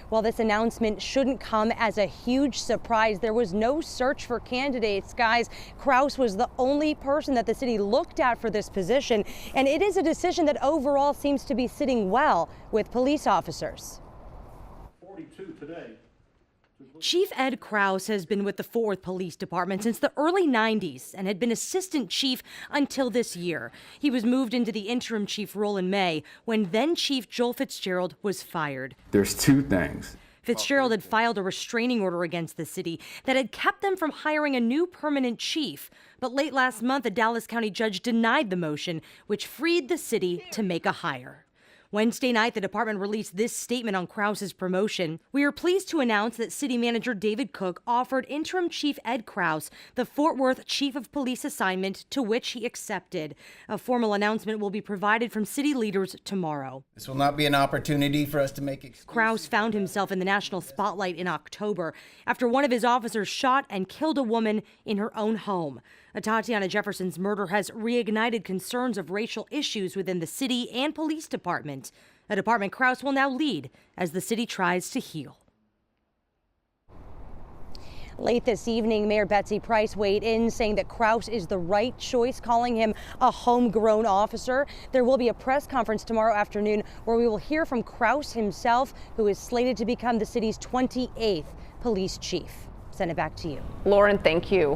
While this announcement shouldn't come as a huge surprise, there was no search for candidates, guys. Kraus was the only person that the city looked at for this position, and it is a decision that overall seems to be sitting well with police officers. 42 today. Chief Ed Kraus has been with the Fort Worth Police Department since the early 90s and had been assistant chief until this year. He was moved into the interim chief role in May when then Chief Joel Fitzgerald was fired. There's two things. Fitzgerald had filed a restraining order against the city that had kept them from hiring a new permanent chief. But late last month, a Dallas County judge denied the motion, which freed the city to make a hire. Wednesday night, the department released this statement on Kraus's promotion. We are pleased to announce that City Manager David Cooke offered Interim Chief Ed Kraus the Fort Worth Chief of Police assignment, to which he accepted. A formal announcement will be provided from city leaders tomorrow. This will not be an opportunity for us to make excuses. Kraus found himself in the national spotlight in October after one of his officers shot and killed a woman in her own home. Tatiana Jefferson's murder has reignited concerns of racial issues within the city and police department, a department Kraus will now lead as the city tries to heal. Late this evening, Mayor Betsy Price weighed in, saying that Kraus is the right choice, calling him a homegrown officer. There will be a press conference tomorrow afternoon where we will hear from Kraus himself, who is slated to become the city's 28th police chief. Send it back to you. Lauren, thank you.